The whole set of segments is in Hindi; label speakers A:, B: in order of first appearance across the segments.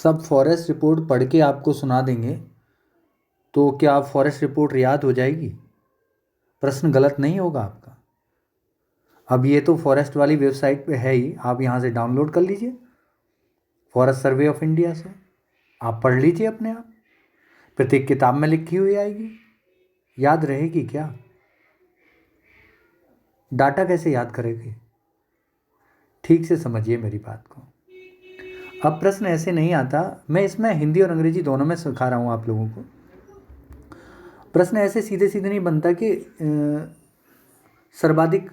A: सब फॉरेस्ट रिपोर्ट पढ़ के आपको सुना देंगे तो क्या फॉरेस्ट रिपोर्ट याद हो जाएगी? प्रश्न गलत नहीं होगा आपका। अब ये तो फॉरेस्ट वाली वेबसाइट पे है ही, आप यहाँ से डाउनलोड कर लीजिए फॉरेस्ट सर्वे ऑफ इंडिया से, आप पढ़ लीजिए अपने आप। प्रत्येक किताब में लिखी हुई आएगी। याद रहेगी क्या? डाटा कैसे याद करेगी? ठीक से समझिए मेरी बात को। अब प्रश्न ऐसे नहीं आता, मैं इसमें हिंदी और अंग्रेजी दोनों में सिखा रहा हूँ आप लोगों को। प्रश्न ऐसे सीधे सीधे नहीं बनता कि सर्वाधिक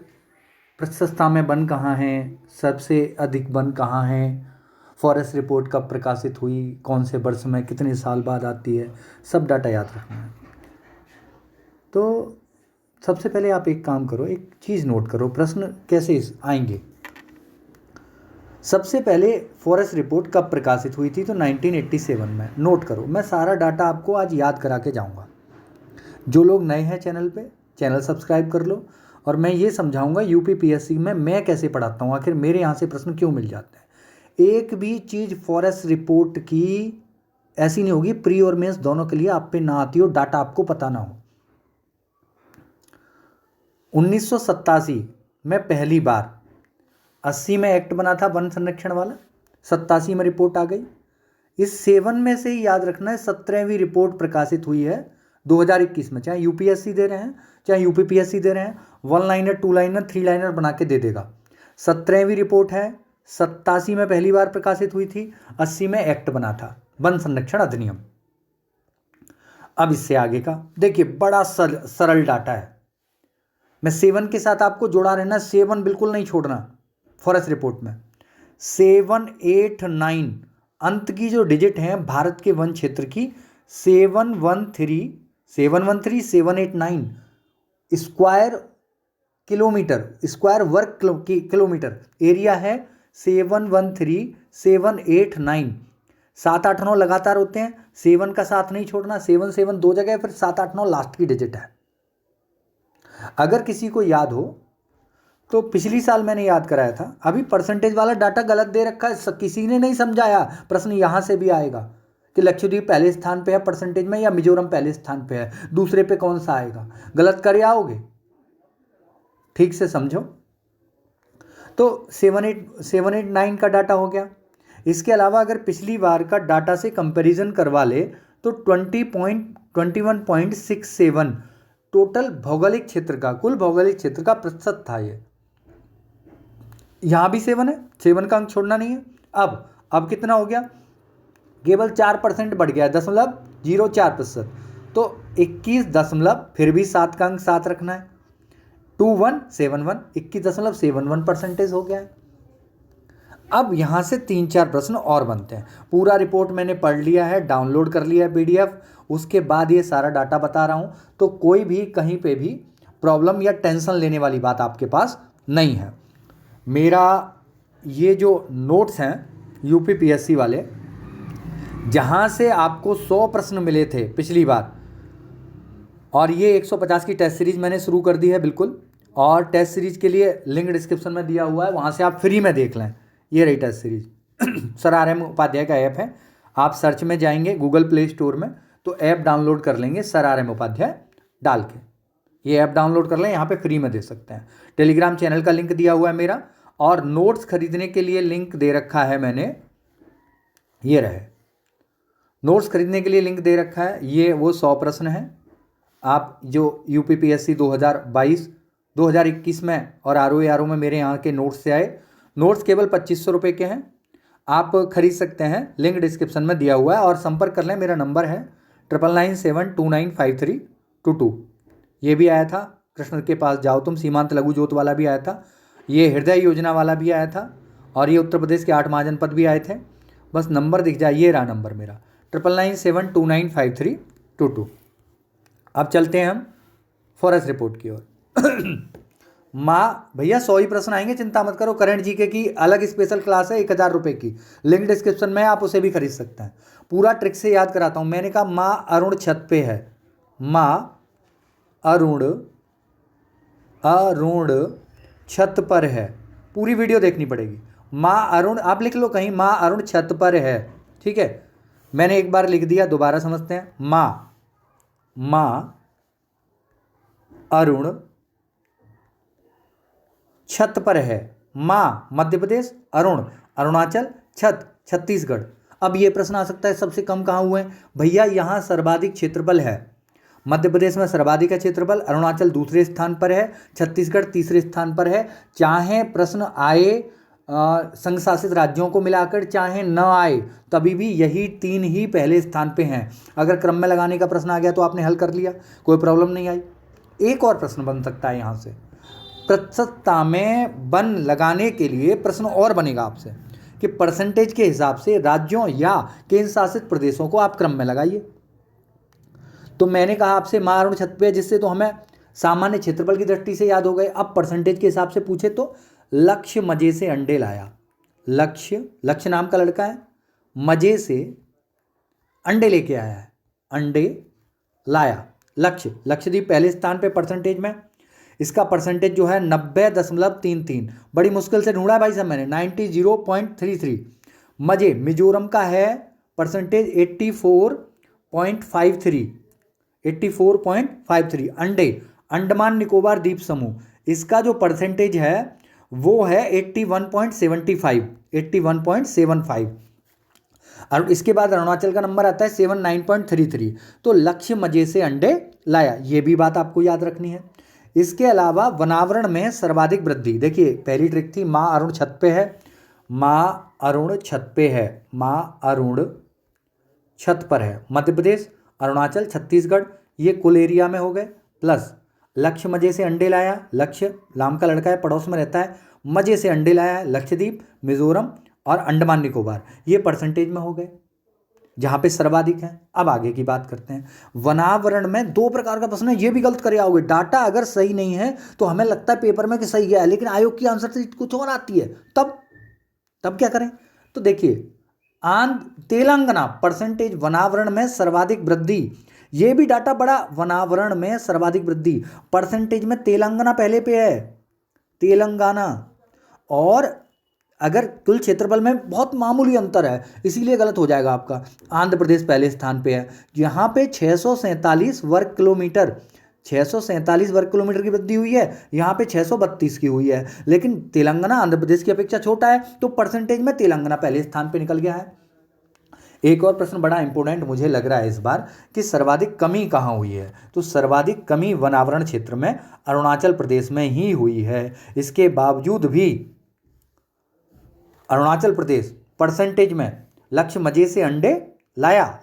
A: प्रशस्ता में वन कहाँ है, सबसे अधिक वन कहाँ है, फॉरेस्ट रिपोर्ट कब प्रकाशित हुई, कौन से वर्ष में, कितने साल बाद आती है, सब डाटा याद रखना है। तो सबसे पहले आप एक काम करो, एक चीज़ नोट करो, प्रश्न कैसे आएंगे। सबसे पहले फॉरेस्ट रिपोर्ट कब प्रकाशित हुई थी? तो 1987 में। नोट करो, मैं सारा डाटा आपको आज याद करा के जाऊंगा। जो लोग नए हैं चैनल पे, चैनल सब्सक्राइब कर लो। और मैं ये समझाऊंगा यूपीपीएससी में मैं कैसे पढ़ाता हूँ, आखिर मेरे यहाँ से प्रश्न क्यों मिल जाते हैं। एक भी चीज़ फॉरेस्ट रिपोर्ट की ऐसी नहीं होगी प्री और मेंस दोनों के लिए आप पे ना आती हो, डाटा आपको पता ना हो। 1987 में पहली बार, 80 में एक्ट बना था वन संरक्षण वाला, 87 में रिपोर्ट आ गई। इस 7 में से ही याद रखना है 17वीं रिपोर्ट प्रकाशित हुई है 2021 में। चाहे यूपीएससी दे रहे हैं चाहे यूपीपीएससी दे रहे हैं, 1 लाइनर 2 लाइनर 3 लाइनर बना के दे देगा। 17वीं रिपोर्ट है, 87 में पहली बार प्रकाशित हुई थी, 80 में एक्ट बना था वन संरक्षण अधिनियम। अब इससे आगे का देखिए, बड़ा सरल डाटा है। मैं 7 के साथ आपको जोड़ा रहना, 7 बिल्कुल नहीं छोड़ना। फॉरेस्ट रिपोर्ट में 7, 8, 9 अंत की जो डिजिट हैं भारत के वन क्षेत्र की, 713, 713, 789 स्क्वायर किलोमीटर, स्क्वायर वर्ग किलोमीटर एरिया है 713, 789। 7, 8, 9 लगातार होते हैं, 7 का साथ नहीं छोड़ना, 7, 7 दो जगह, फिर 7, 8, 9 लास्ट की डिजिट है। अगर किसी को याद हो तो पिछली साल मैंने याद कराया था, अभी परसेंटेज वाला डाटा गलत दे रखा है, किसी ने नहीं समझाया। प्रश्न यहां से भी आएगा कि लक्षद्वीप पहले स्थान पे है परसेंटेज में, या मिजोरम पहले स्थान पे है, दूसरे पे कौन सा आएगा, गलत कर आओगे। ठीक से समझो। तो 789 का डाटा हो गया। इसके अलावा अगर पिछली बार का डाटा से कंपैरिजन करवा ले तो 21.67 टोटल भौगोलिक क्षेत्र का, कुल भौगोलिक क्षेत्र का प्रतिशत था ये। यहां भी 7 है, 7 का अंक छोड़ना नहीं है। अब कितना हो गया? केवल 4% बढ़ गया, 0.04%। तो 21 दशमलव, फिर भी 7 का अंक 7 रखना है, 2171, 21.71% हो गया है। अब यहां से 3-4 प्रश्न और बनते हैं। पूरा रिपोर्ट मैंने पढ़ लिया है, डाउनलोड कर लिया है पीडीएफ, उसके बाद ये सारा डाटा बता रहा हूं, तो कोई भी कहीं पे भी प्रॉब्लम या टेंशन लेने वाली बात आपके पास नहीं है। मेरा ये जो नोट्स हैं यूपीपीएससी वाले, जहां से आपको 100 प्रश्न मिले थे पिछली बार, और ये 150 की टेस्ट सीरीज मैंने शुरू कर दी है बिल्कुल, और टेस्ट सीरीज के लिए लिंक डिस्क्रिप्शन में दिया हुआ है, वहां से आप फ्री में देख लें। ये रही test series. Sir RM Upadhyay का ऐप है, आप सर्च में जाएंगे गूगल प्ले स्टोर में तो ऐप डाउनलोड कर लेंगे, सर RM उपाध्याय डाल के ये ऐप डाउनलोड कर लें, यहाँ पे फ्री में दे सकते हैं। टेलीग्राम चैनल का लिंक दिया हुआ है मेरा, और नोट्स खरीदने के लिए लिंक दे रखा है मैंने, ये रहे नोट्स खरीदने के लिए लिंक दे रखा है। ये वो 100 प्रश्न हैं आप जो यूपीपीएससी 2022, 2021 में और RO में मेरे यहाँ के नोट्स से आए। नोट्स केवल 2500 रुपये के हैं, आप खरीद सकते हैं, लिंक डिस्क्रिप्शन में दिया हुआ है। और संपर्क कर लें, मेरा नंबर है 9997295322। ये भी आया था, कृष्ण के पास जाओ तुम, सीमांत लघु जोत वाला भी आया था, ये हृदय योजना वाला भी आया था, और ये उत्तर प्रदेश के 8 महाजनपद भी आए थे। बस नंबर दिख जाए, ये रहा नंबर मेरा 9997295322। अब चलते हैं हम फॉरेस्ट रिपोर्ट की ओर। भैया 100 ही प्रश्न आएंगे, चिंता मत करो। करंट जीके की अलग स्पेशल क्लास है 1000 रुपये की, लिंक डिस्क्रिप्शन में, आप उसे भी खरीद सकते हैं। पूरा ट्रिक से याद कराता हूं। मैंने कहा माँ अरुण छत पे है, माँ अरुण छत पर है, पूरी वीडियो देखनी पड़ेगी। माँ अरुण, आप लिख लो कहीं, माँ अरुण छत पर है, ठीक है, मैंने एक बार लिख दिया, दोबारा समझते हैं। माँ अरुण छत पर है। माँ मध्य प्रदेश, अरुण अरुणाचल, छत छत्तीसगढ़। अब ये प्रश्न आ सकता है सबसे कम कहाँ हुए हैं? भैया यहाँ सर्वाधिक क्षेत्रफल है, मध्य प्रदेश में सर्वाधिक है क्षेत्रफल, अरुणाचल दूसरे स्थान पर है, छत्तीसगढ़ तीसरे स्थान पर है। चाहे प्रश्न आए संघ शासित राज्यों को मिलाकर, चाहे न आए, तभी भी यही तीन ही पहले स्थान पे हैं। अगर क्रम में लगाने का प्रश्न आ गया तो आपने हल कर लिया, कोई प्रॉब्लम नहीं आई। एक और प्रश्न बन सकता है यहाँ से, प्रतिशतता में वन लगाने के लिए प्रश्न और बनेगा आपसे कि परसेंटेज के हिसाब से राज्यों या केंद्र शासित प्रदेशों को आप क्रम में लगाइए। तो मैंने कहा आपसे माँ अरुण छत पे, जिससे तो हमें सामान्य क्षेत्रफल की दृष्टि से याद हो गए। अब परसेंटेज के हिसाब से पूछे तो लक्ष्य मजे से अंडे लाया। लक्ष्य नाम का लड़का है, मजे से अंडे लेके आया है, अंडे लाया। लक्षद्वीप पहले स्थान पे परसेंटेज में, इसका परसेंटेज जो है 90.33, बड़ी मुश्किल से ढूंढा भाई साहब मैंने, 90.33। मजे मिजोरम का है परसेंटेज 84.53। अंडे अंडमान निकोबार द्वीप समूह, इसका जो परसेंटेज है वो है 81.75। और इसके बाद अरुणाचल का नंबर आता है 79.33। तो लक्ष्य मजे से अंडे लाया, ये भी बात आपको याद रखनी है। इसके अलावा वनावरण में सर्वाधिक वृद्धि, देखिए पहली ट्रिक थी माँ अरुण छत पे है, माँ अरुण छत पे है, माँ अरुण छत पर है। मध्य प्रदेश, अरुणाचल, छत्तीसगढ़, ये कुल एरिया में हो गए। प्लस लक्ष्य मजे से अंडे लाया, लक्ष्य नाम का लड़का है, पड़ोस में रहता है, मजे से अंडे लाया, लक्षद्वीप, मिजोरम और अंडमान निकोबार, ये परसेंटेज में हो गए जहाँ पे सर्वाधिक है। अब आगे की बात करते हैं। वनावरण में दो प्रकार का प्रश्न है, ये भी गलत कर आओगे। डाटा अगर सही नहीं है तो हमें लगता है पेपर में कि सही गया है, लेकिन आयोग की आंसर शीट कुछ और आती है, तब क्या करें? तो देखिए तेलंगाना परसेंटेज वनावरण में सर्वाधिक वृद्धि, ये भी डाटा बड़ा, वनावरण में सर्वाधिक वृद्धि परसेंटेज में तेलंगाना पहले पे है, तेलंगाना। और अगर कुल क्षेत्रफल में बहुत मामूली अंतर है, इसीलिए गलत हो जाएगा आपका। आंध्र प्रदेश पहले स्थान पे है, यहाँ पे 647 वर्ग किलोमीटर, 647 वर्ग किलोमीटर की वृद्धि हुई है, यहाँ पे 632 की हुई है। लेकिन तेलंगाना आंध्र प्रदेश की अपेक्षा छोटा है, तो परसेंटेज में तेलंगाना पहले स्थान पे निकल गया है। एक और प्रश्न बड़ा इंपॉर्टेंट मुझे लग रहा है इस बार, कि सर्वाधिक कमी कहाँ हुई है? तो सर्वाधिक कमी वनावरण क्षेत्र में अरुणाचल प्रदेश में ही हुई है। इसके बावजूद भी अरुणाचल प्रदेश परसेंटेज में लक्ष्य मजे से अंडे लाया,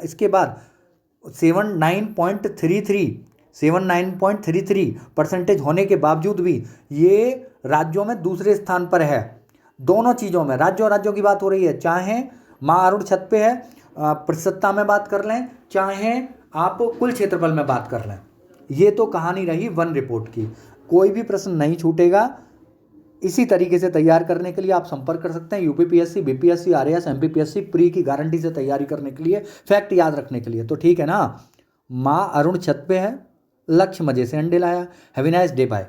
A: इसके बाद 79.33 परसेंटेज होने के बावजूद भी ये राज्यों में दूसरे स्थान पर है। दोनों चीज़ों में, राज्यों की बात हो रही है, चाहे माँ अरुण छत पे है प्रतिशतता में बात कर लें, चाहे आप कुल क्षेत्रफल में बात कर लें। ये तो कहानी रही वन रिपोर्ट की। कोई भी प्रश्न नहीं छूटेगा। इसी तरीके से तैयार करने के लिए आप संपर्क कर सकते हैं UPPSC, BPSC, RAS, MPPSC pre की गारंटी से तैयारी करने के लिए, फैक्ट याद रखने के लिए। तो ठीक है ना, माँ अरुण छत पे है, लक्ष्य मजे से अंडे लाया। Have a nice day, bye.